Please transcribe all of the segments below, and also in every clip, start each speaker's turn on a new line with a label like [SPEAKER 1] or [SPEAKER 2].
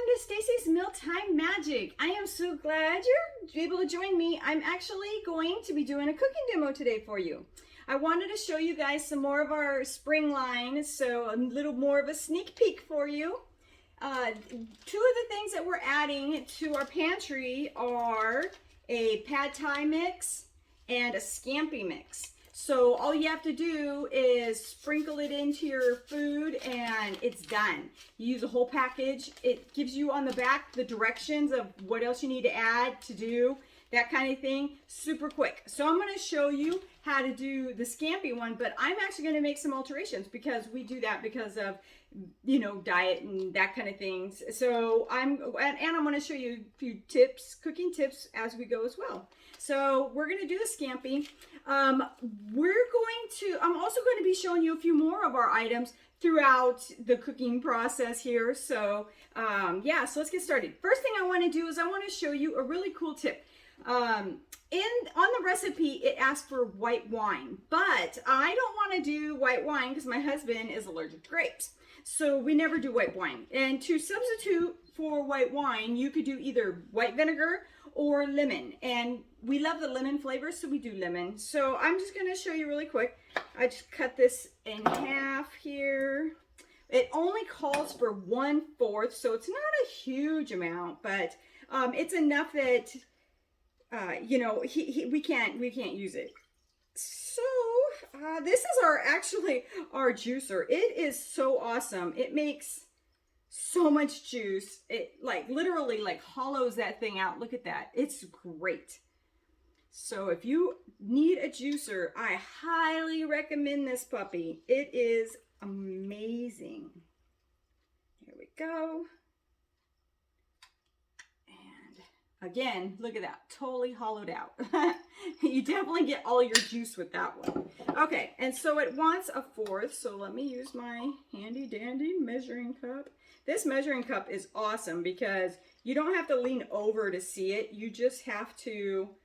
[SPEAKER 1] to Stacy's Mealtime Magic. I am so glad you're able to join me. I'm actually going to be doing a cooking demo today for you. I wanted to show you guys some more of our spring line, so a little more of a sneak peek for you. Two of the things that we're adding to our pantry are a pad thai mix and a scampi mix. So all you have to do is sprinkle it into your food and it's done. You use a whole package. It gives you on the back the directions of what else you need to add to do, that kind of thing, super quick. So I'm going to show you how to do the scampi one, but I'm actually going to make some alterations because we do that because of, you know, diet and that kind of things. So I'm going to show you a few tips, cooking tips as we go as well. So we're going to do the scampi. I'm also going to be showing you a few more of our items throughout the cooking process here. So yeah, so let's get started. First thing I want to do is I want to show you a really cool tip. On the recipe, it asks for white wine, but I don't want to do white wine because my husband is allergic to grapes. So we never do white wine. And to substitute for white wine, you could do either white vinegar or lemon. And we love the lemon flavor, so we do lemon. So I'm just going to show you really quick. I just cut this in half here. It only calls for 1/4, so it's not a huge amount, but it's enough that you know, we can't use it. So this is our juicer. It is so awesome. It makes so much juice. It literally hollows that thing out. Look at that. It's great. So if you need a juicer, I highly recommend this puppy. It is amazing. Here we go. Again, look at that, totally hollowed out. You definitely get all your juice with that one. Okay, and so it wants 1/4, so let me use my handy dandy measuring cup. This measuring cup is awesome because you don't have to lean over to see it. You just have to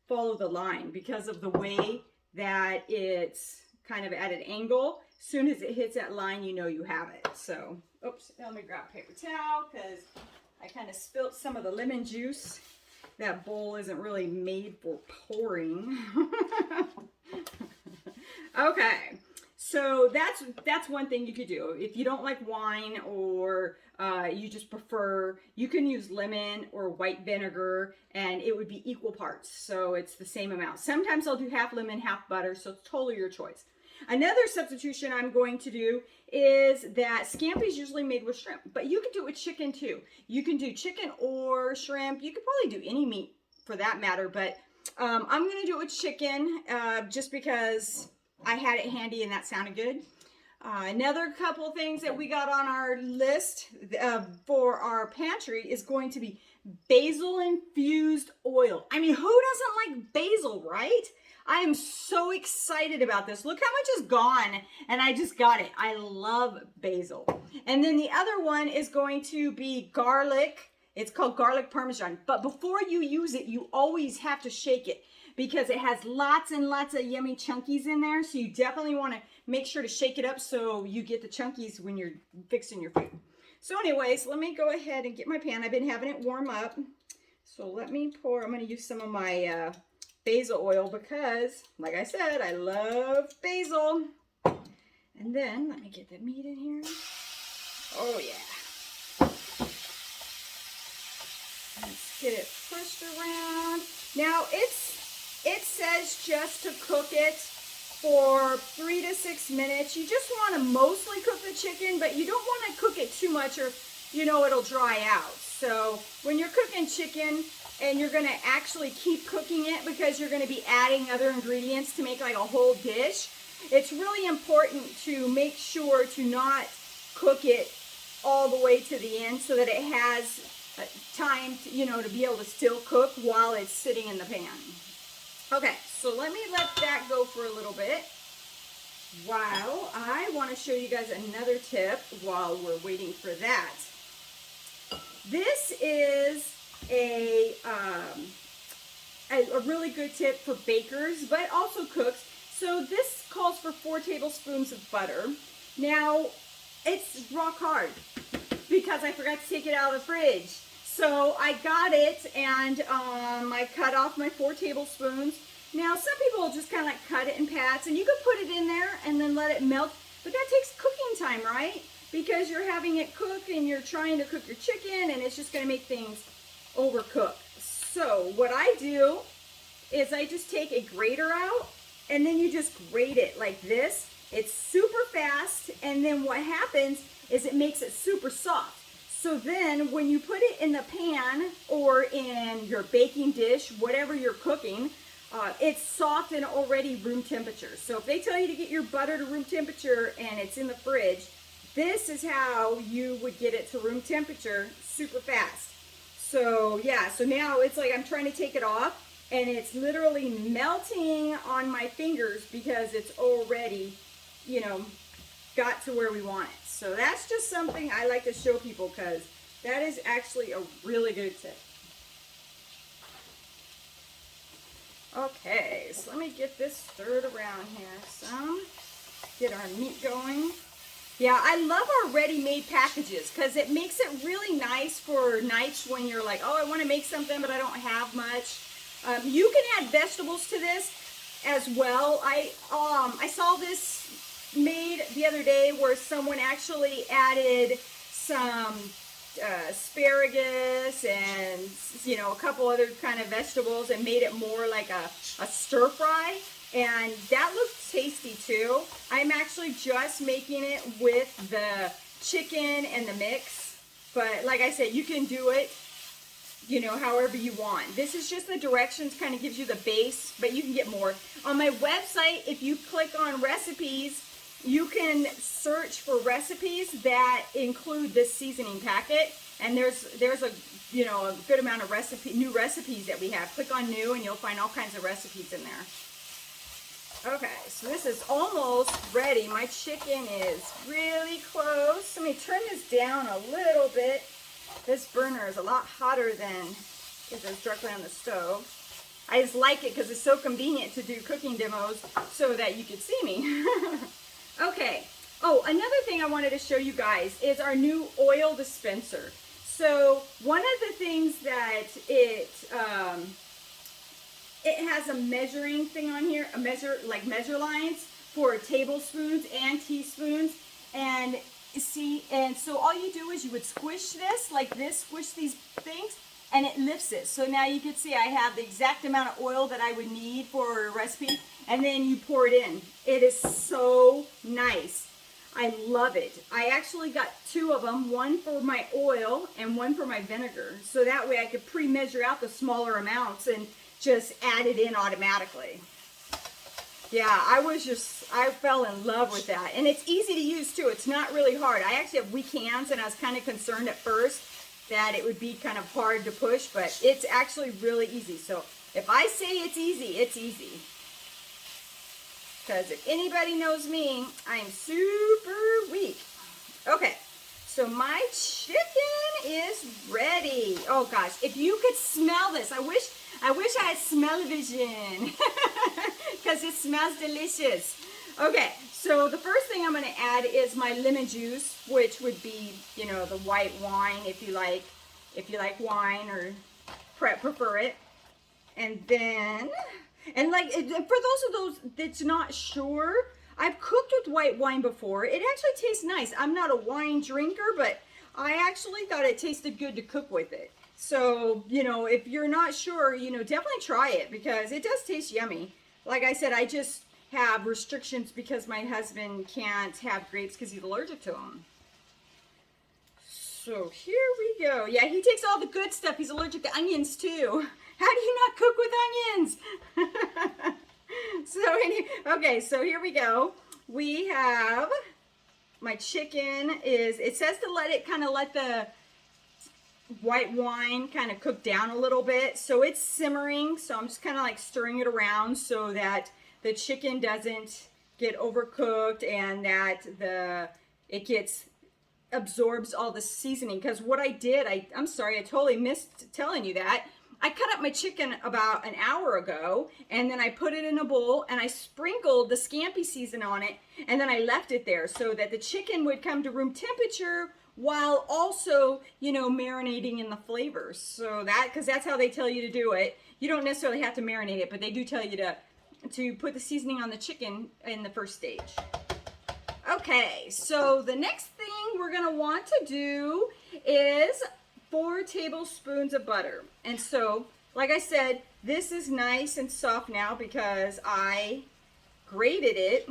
[SPEAKER 1] follow the line because of the way that it's kind of at an angle. As soon as it hits that line, you know you have it. So, oops, let me grab a paper towel because I kind of spilt some of the lemon juice. That bowl isn't really made for pouring. Okay, so that's one thing you could do. If you don't like wine or you just prefer, you can use lemon or white vinegar and it would be equal parts. So it's the same amount. Sometimes I'll do half lemon, half butter, so it's totally your choice. Another substitution I'm going to do is that scampi is usually made with shrimp, but you can do it with chicken too. You can do chicken or shrimp. You could probably do any meat for that matter, but I'm going to do it with chicken just because I had it handy and that sounded good. Another couple things that we got on our list for our pantry is going to be basil infused oil. I mean, who doesn't like basil, right? I am so excited about this. Look how much is gone, and I just got it. I love basil. And then the other one is going to be garlic. It's called garlic parmesan. But before you use it, you always have to shake it because it has lots and lots of yummy chunkies in there. So you definitely want to make sure to shake it up so you get the chunkies when you're fixing your food. So anyways, let me go ahead and get my pan. I've been having it warm up. So let me pour. I'm going to use some of my basil oil because, like I said, I love basil. And then, let me get the meat in here. Oh, yeah. Let's get it pushed around. Now, it says just to cook it for 3 to 6 minutes. You just want to mostly cook the chicken, but you don't want to cook it too much or, you know, it'll dry out. So, when you're cooking chicken, and you're going to actually keep cooking it because you're going to be adding other ingredients to make like a whole dish, it's really important to make sure to not cook it all the way to the end so that it has time to, you know, to be able to still cook while it's sitting in the pan. Okay, so let me let that go for a little bit while I want to show you guys another tip while we're waiting for that. This is a really good tip for bakers, but also cooks. So this calls for 4 tablespoons of butter. Now, it's rock hard because I forgot to take it out of the fridge. So I got it, and I cut off my 4 tablespoons. Now, some people just kind of like cut it in pats, and you could put it in there and then let it melt, but that takes cooking time, right? Because you're having it cook and you're trying to cook your chicken, and it's just going to make things overcook. So what I do is I just take a grater out, and then you just grate it like this. It's super fast, and then what happens is it makes it super soft. So then when you put it in the pan or in your baking dish, whatever you're cooking, it's soft and already room temperature. So if they tell you to get your butter to room temperature and it's in the fridge, this is how you would get it to room temperature super fast. So yeah, so now it's like I'm trying to take it off, and it's literally melting on my fingers because it's already, you know, got to where we want it. So that's just something I like to show people, because that is actually a really good tip. Okay, so let me get this stirred around here some. Get our meat going. Yeah, I love our ready-made packages because it makes it really nice for nights when you're like, oh, I want to make something, but I don't have much. You can add vegetables to this as well. I saw this made the other day where someone actually added some asparagus and, you know, a couple other kind of vegetables and made it more like a stir fry, and that looks tasty too. I'm actually just making it with the chicken and the mix, but like I said, you can do it, you know, however you want. This is just the directions, kind of gives you the base, but you can get more. On my website, if you click on recipes, you can search for recipes that include this seasoning packet, and there's a, you know, a good amount of new recipes that we have. Click on new and you'll find all kinds of recipes in there. Okay, so this is almost ready. My chicken is really close. Let me turn this down a little bit. This burner is a lot hotter than if it's directly on the stove. I just like it because it's so convenient to do cooking demos so that you could see me. Okay. Oh, another thing I wanted to show you guys is our new oil dispenser. So one of the things that it has a measuring thing on here, measure lines for tablespoons and teaspoons, and so all you do is you would squish this like this, squish these things, and it lifts it. So now you can see I have the exact amount of oil that I would need for a recipe, and then you pour it in. It is so nice. I love it. I actually got 2 of them, one for my oil and one for my vinegar. So that way I could pre-measure out the smaller amounts and just add it in automatically. Yeah, I fell in love with that. And it's easy to use too. It's not really hard. I actually have weak hands, and I was kind of concerned at first that it would be kind of hard to push, but it's actually really easy. So if I say it's easy, it's easy. Because if anybody knows me, I'm super weak. Okay, so my chicken is ready. Oh gosh, if you could smell this, I wish I had smell-o-vision because it smells delicious. Okay, so the first thing I'm going to add is my lemon juice, which would be, you know, the white wine if you like wine or prefer it. And then, and like, for those that's not sure, I've cooked with white wine before. It actually tastes nice. I'm not a wine drinker, but I actually thought it tasted good to cook with it. So, you know, if you're not sure, you know, definitely try it because it does taste yummy. Like I said, I just have restrictions because my husband can't have grapes because he's allergic to them. So here we go. Yeah, he takes all the good stuff. He's allergic to onions too. How do you not cook with onions? Okay, so here we go. We have my chicken it says to let the white wine kind of cook down a little bit. So it's simmering. So I'm just kind of like stirring it around so that the chicken doesn't get overcooked and that it absorbs all the seasoning. Because what I did, I'm sorry, I totally missed telling you that. I cut up my chicken about an hour ago, and then I put it in a bowl, and I sprinkled the Scampi season on it, and then I left it there so that the chicken would come to room temperature while also, you know, marinating in the flavors. So that, because that's how they tell you to do it. You don't necessarily have to marinate it, but they do tell you to put the seasoning on the chicken in the first stage. Okay, so the next thing we're gonna want to do is 4 tablespoons of butter. And so, like I said, this is nice and soft now because I grated it.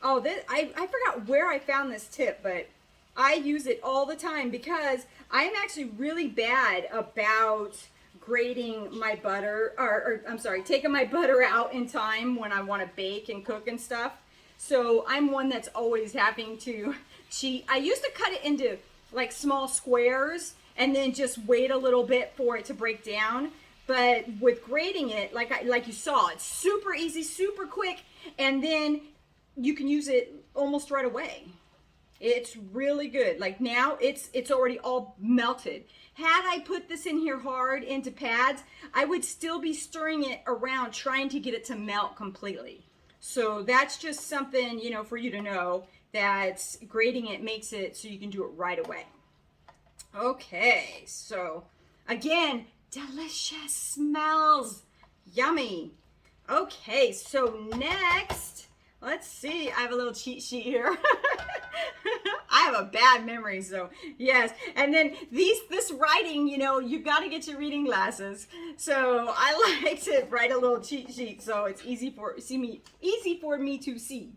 [SPEAKER 1] Oh, I forgot where I found this tip, but I use it all the time because I'm actually really bad about grating my butter, or I'm sorry, taking my butter out in time when I want to bake and cook and stuff. So I'm one that's always having to cheat. I used to cut it into like small squares and then just wait a little bit for it to break down. But with grating it, like you saw, it's super easy, super quick, and then you can use it almost right away. It's really good. Like now it's already all melted. Had I put this in here hard into pads, I would still be stirring it around trying to get it to melt completely. So that's just something, you know, for you to know, that grating it makes it so you can do it right away. Okay, so again, delicious smells, yummy. Okay, so next, let's see, I have a little cheat sheet here. I have a bad memory, so yes. And then this writing, you know, you got to get your reading glasses. So I like to write a little cheat sheet so it's easy for me to see.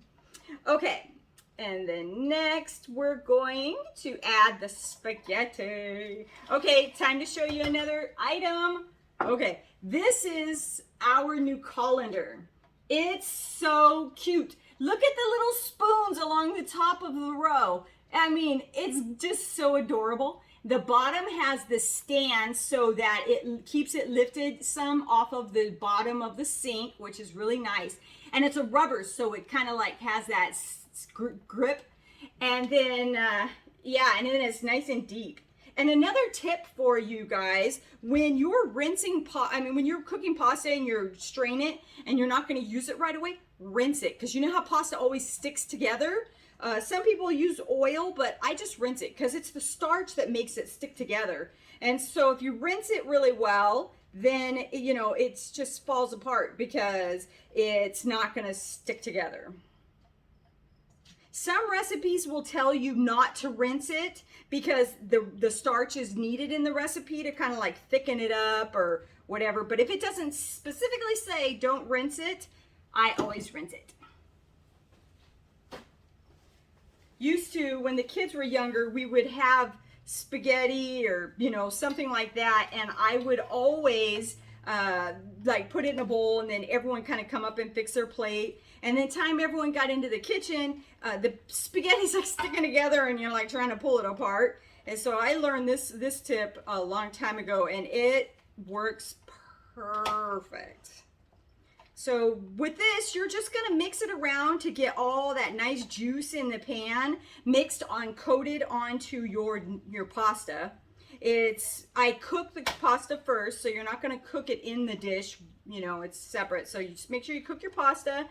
[SPEAKER 1] Okay, and then next we're going to add the spaghetti. Okay, time to show you another item. Okay, this is our new colander. It's so cute. Look at the little spoons along the top of the row. I mean, it's just so adorable. The bottom has the stand so that it keeps it lifted some off of the bottom of the sink, which is really nice. And it's a rubber, so it kind of like has that grip. And then, yeah, and then it's nice and deep. And another tip for you guys, when you're rinsing, when you're cooking pasta and you're straining it and you're not going to use it right away, rinse it. Because you know how pasta always sticks together? Some people use oil, but I just rinse it because it's the starch that makes it stick together. And so if you rinse it really well, then, you know, it just falls apart because it's not going to stick together. Some recipes will tell you not to rinse it because the starch is needed in the recipe to kind of like thicken it up or whatever. But if it doesn't specifically say don't rinse it, I always rinse it. Used to, when the kids were younger, we would have spaghetti or, you know, something like that. And I would always like put it in a bowl and then everyone kind of come up and fix their plate. And then time everyone got into the kitchen, the spaghetti's like sticking together and you're like trying to pull it apart. And so I learned this tip a long time ago and it works perfect. So with this, you're just gonna mix it around to get all that nice juice in the pan coated onto your pasta. I cook the pasta first, so you're not gonna cook it in the dish, you know, it's separate. So you just make sure you cook your pasta.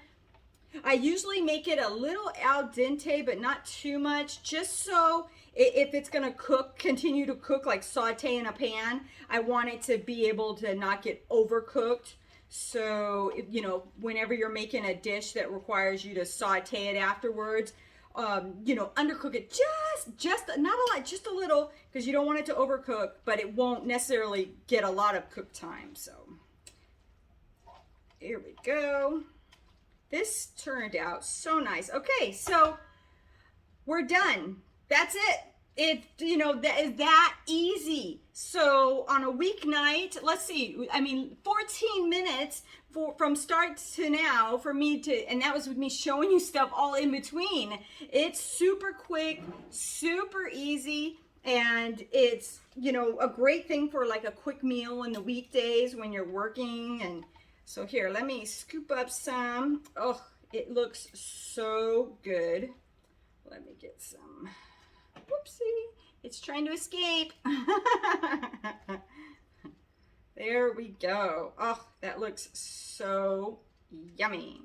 [SPEAKER 1] I usually make it a little al dente, but not too much, just so if it's gonna continue to cook, like saute in a pan, I want it to be able to not get overcooked. So, you know, whenever you're making a dish that requires you to saute it afterwards, you know, undercook it just not a lot, just a little, because you don't want it to overcook, but it won't necessarily get a lot of cook time. So here we go. This turned out so nice. Okay, so we're done. That's it. You know, that is that easy. So on a weeknight, let's see, 14 minutes from start to now for me to, and that was with me showing you stuff all in between. It's super quick, super easy, and it's, you know, a great thing for like a quick meal in the weekdays when you're working. And so here, let me scoop up some. Oh, it looks so good. Let me get some. Whoopsie, it's trying to escape. There we go. Oh, that looks so yummy.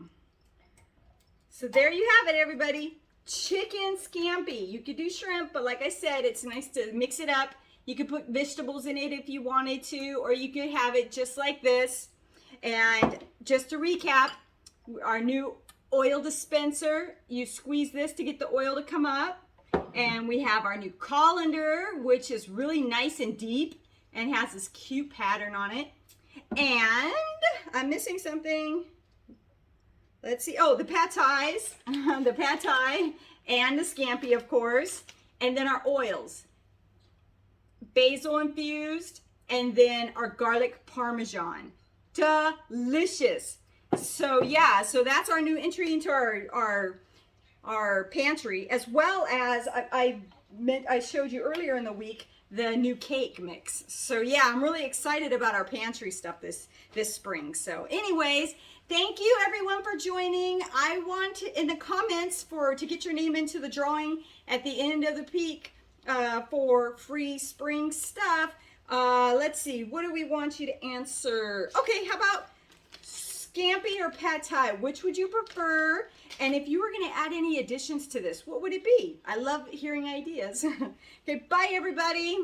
[SPEAKER 1] So there you have it, everybody. chicken scampi. You could do shrimp, but like I said, it's nice to mix it up. You could put vegetables in it if you wanted to, or you could have it just like this. And just to recap, our new oil dispenser, you squeeze this to get the oil to come up. And we have our new colander, which is really nice and deep and has this cute pattern on it. And I'm missing something. Let's see. Oh, the pad thais, the pad thai and the scampi, of course. And then our oils, basil infused, and then our garlic parmesan. Delicious. So yeah, so that's our new entry into our pantry, as well as I showed you earlier in the week the new cake mix. So yeah, I'm really excited about our pantry stuff this spring. So anyways, thank you everyone for joining. I want in the comments to get your name into the drawing at the end of the peak for free spring stuff. Let's see, what do we want you to answer? Okay, how about scampi or pad thai? Which would you prefer? And if you were going to add any additions to this, what would it be? I love hearing ideas. Okay, bye everybody.